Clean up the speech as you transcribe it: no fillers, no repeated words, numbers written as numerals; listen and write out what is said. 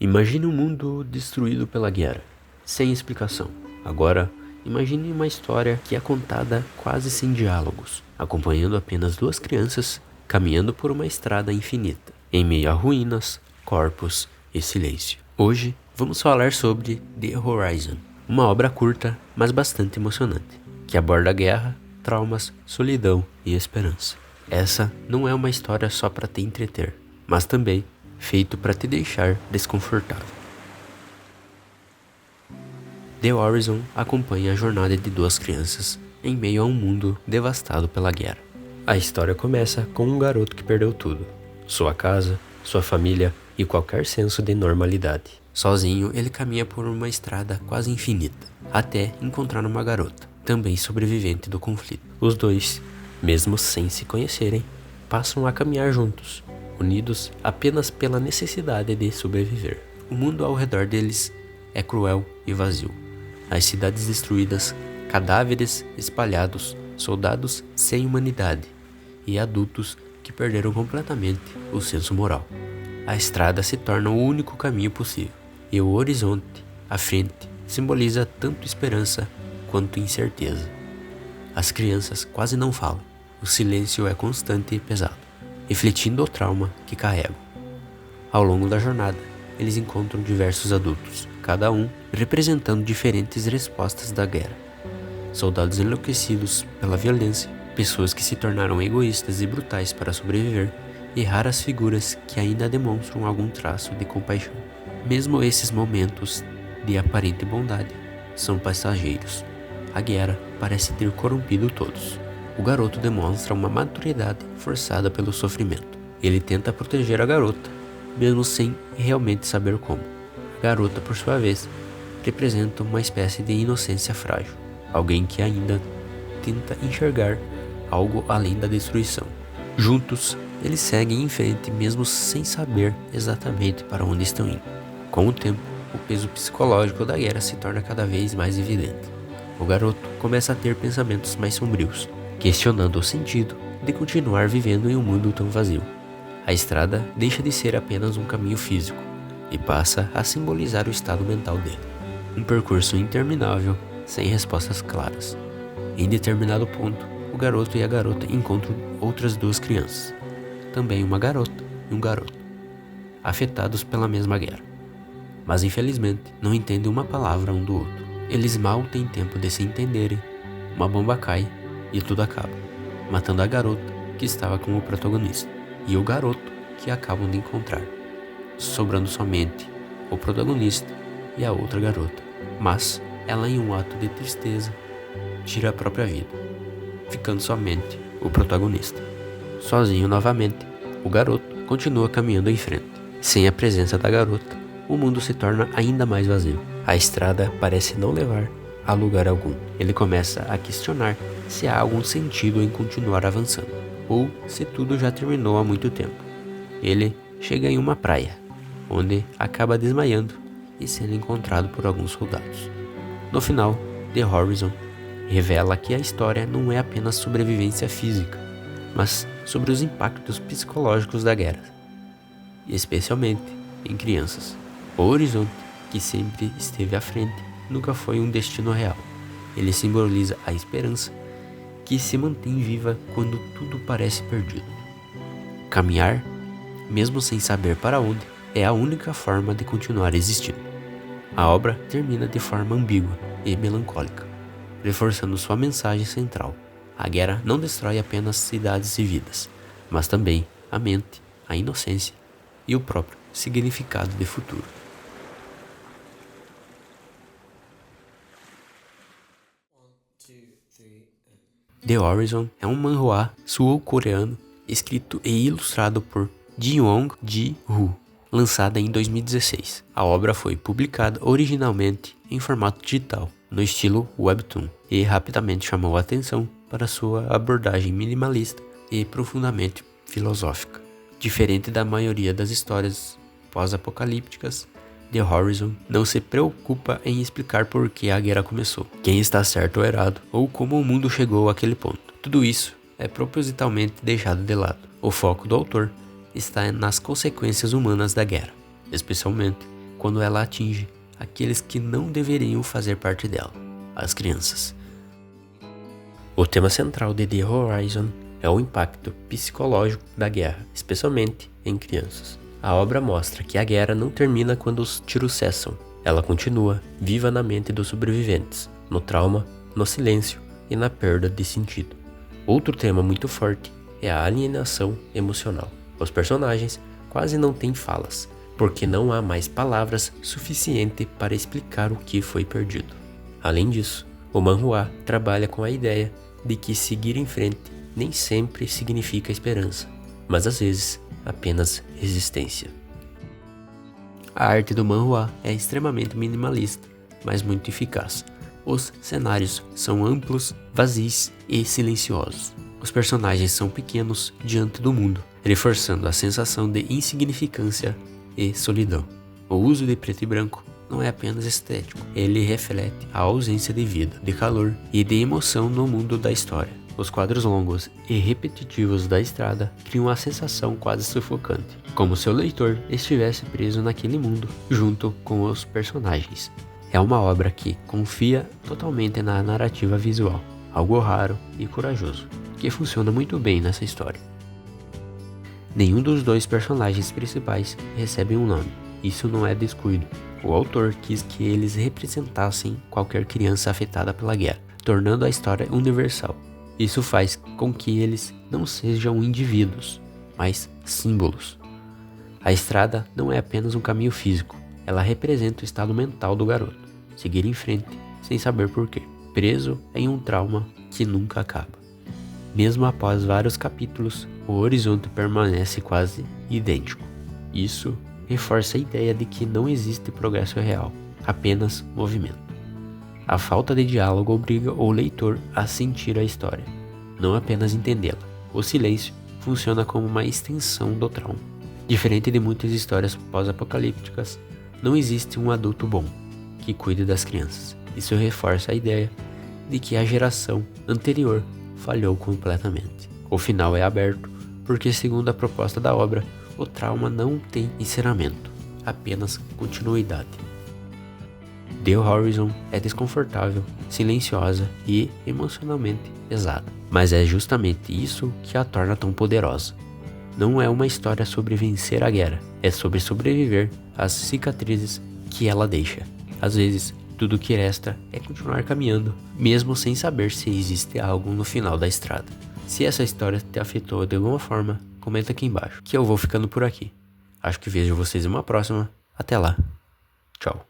Imagine um mundo destruído pela guerra, sem explicação. Agora, imagine uma história que é contada quase sem diálogos, acompanhando apenas duas crianças caminhando por uma estrada infinita, em meio a ruínas, corpos e silêncio. Hoje, vamos falar sobre The Horizon, uma obra curta, mas bastante emocionante, que aborda guerra, traumas, solidão e esperança. Essa não é uma história só para te entreter, mas também feito para te deixar desconfortável. The Horizon acompanha a jornada de duas crianças em meio a um mundo devastado pela guerra. A história começa com um garoto que perdeu tudo: sua casa, sua família e qualquer senso de normalidade. Sozinho, ele caminha por uma estrada quase infinita, até encontrar uma garota, também sobrevivente do conflito. Os dois, mesmo sem se conhecerem, passam a caminhar juntos, unidos apenas pela necessidade de sobreviver. O mundo ao redor deles é cruel e vazio. As cidades destruídas, cadáveres espalhados, soldados sem humanidade e adultos que perderam completamente o senso moral. A estrada se torna o único caminho possível, e o horizonte, à frente, simboliza tanto esperança quanto incerteza. As crianças quase não falam, o silêncio é constante e pesado, refletindo o trauma que carregam. Ao longo da jornada, eles encontram diversos adultos, cada um representando diferentes respostas da guerra. Soldados enlouquecidos pela violência, pessoas que se tornaram egoístas e brutais para sobreviver, e raras figuras que ainda demonstram algum traço de compaixão. Mesmo esses momentos de aparente bondade são passageiros. A guerra parece ter corrompido todos. O garoto demonstra uma maturidade forçada pelo sofrimento. Ele tenta proteger a garota, mesmo sem realmente saber como. A garota, por sua vez, representa uma espécie de inocência frágil, alguém que ainda tenta enxergar algo além da destruição. Juntos, eles seguem em frente mesmo sem saber exatamente para onde estão indo. Com o tempo, o peso psicológico da guerra se torna cada vez mais evidente. O garoto começa a ter pensamentos mais sombrios, questionando o sentido de continuar vivendo em um mundo tão vazio. A estrada deixa de ser apenas um caminho físico e passa a simbolizar o estado mental dele. Um percurso interminável, sem respostas claras. Em determinado ponto, o garoto e a garota encontram outras duas crianças, também uma garota e um garoto, afetados pela mesma guerra. Mas infelizmente não entendem uma palavra um do outro. Eles mal têm tempo de se entenderem. Uma bomba cai e tudo acaba, matando a garota que estava com o protagonista e o garoto que acabam de encontrar, sobrando somente o protagonista e a outra garota. Mas ela, em um ato de tristeza, tira a própria vida, ficando somente o protagonista. Sozinho novamente, o garoto continua caminhando em frente. Sem a presença da garota, o mundo se torna ainda mais vazio. A estrada parece não levar a lugar algum. Ele começa a questionar se há algum sentido em continuar avançando, ou se tudo já terminou há muito tempo. Ele chega em uma praia, onde acaba desmaiando e sendo encontrado por alguns soldados. No final, The Horizon revela que a história não é apenas sobrevivência física, mas sobre os impactos psicológicos da guerra, especialmente em crianças. O horizonte, que sempre esteve à frente, nunca foi um destino real. Ele simboliza a esperança que se mantém viva quando tudo parece perdido. Caminhar, mesmo sem saber para onde, é a única forma de continuar existindo. A obra termina de forma ambígua e melancólica, reforçando sua mensagem central. A guerra não destrói apenas cidades e vidas, mas também a mente, a inocência e o próprio significado de futuro. The Horizon é um manhwa sul-coreano escrito e ilustrado por Jeong Ji-woo, lançada em 2016. A obra foi publicada originalmente em formato digital, no estilo webtoon, e rapidamente chamou a atenção para sua abordagem minimalista e profundamente filosófica. Diferente da maioria das histórias pós-apocalípticas, The Horizon não se preocupa em explicar por que a guerra começou, quem está certo ou errado, ou como o mundo chegou àquele ponto. Tudo isso é propositalmente deixado de lado. O foco do autor está nas consequências humanas da guerra, especialmente quando ela atinge aqueles que não deveriam fazer parte dela, as crianças. O tema central de The Horizon é o impacto psicológico da guerra, especialmente em crianças. A obra mostra que a guerra não termina quando os tiros cessam. Ela continua viva na mente dos sobreviventes, no trauma, no silêncio e na perda de sentido. Outro tema muito forte é a alienação emocional. Os personagens quase não têm falas, porque não há mais palavras suficientes para explicar o que foi perdido. Além disso, o manhwa trabalha com a ideia de que seguir em frente nem sempre significa esperança, mas às vezes apenas resistência. A arte do manhwa é extremamente minimalista, mas muito eficaz. Os cenários são amplos, vazios e silenciosos. Os personagens são pequenos diante do mundo, reforçando a sensação de insignificância e solidão. O uso de preto e branco não é apenas estético, ele reflete a ausência de vida, de calor e de emoção no mundo da história. Os quadros longos e repetitivos da estrada criam uma sensação quase sufocante, como se o leitor estivesse preso naquele mundo, junto com os personagens. É uma obra que confia totalmente na narrativa visual, algo raro e corajoso, que funciona muito bem nessa história. Nenhum dos dois personagens principais recebe um nome. Isso não é descuido. O autor quis que eles representassem qualquer criança afetada pela guerra, tornando a história universal. Isso faz com que eles não sejam indivíduos, mas símbolos. A estrada não é apenas um caminho físico, ela representa o estado mental do garoto, seguir em frente sem saber porquê, preso em um trauma que nunca acaba. Mesmo após vários capítulos, o horizonte permanece quase idêntico. Isso reforça a ideia de que não existe progresso real, apenas movimento. A falta de diálogo obriga o leitor a sentir a história, não apenas entendê-la. O silêncio funciona como uma extensão do trauma. Diferente de muitas histórias pós-apocalípticas, não existe um adulto bom que cuide das crianças. Isso reforça a ideia de que a geração anterior falhou completamente. O final é aberto porque, segundo a proposta da obra, o trauma não tem encerramento, apenas continuidade. The Horizon é desconfortável, silenciosa e emocionalmente pesada, mas é justamente isso que a torna tão poderosa. Não é uma história sobre vencer a guerra, é sobre sobreviver às cicatrizes que ela deixa. Às vezes, tudo que resta é continuar caminhando, mesmo sem saber se existe algo no final da estrada. Se essa história te afetou de alguma forma, comenta aqui embaixo, que eu vou ficando por aqui. Acho que vejo vocês em uma próxima. Até lá. Tchau.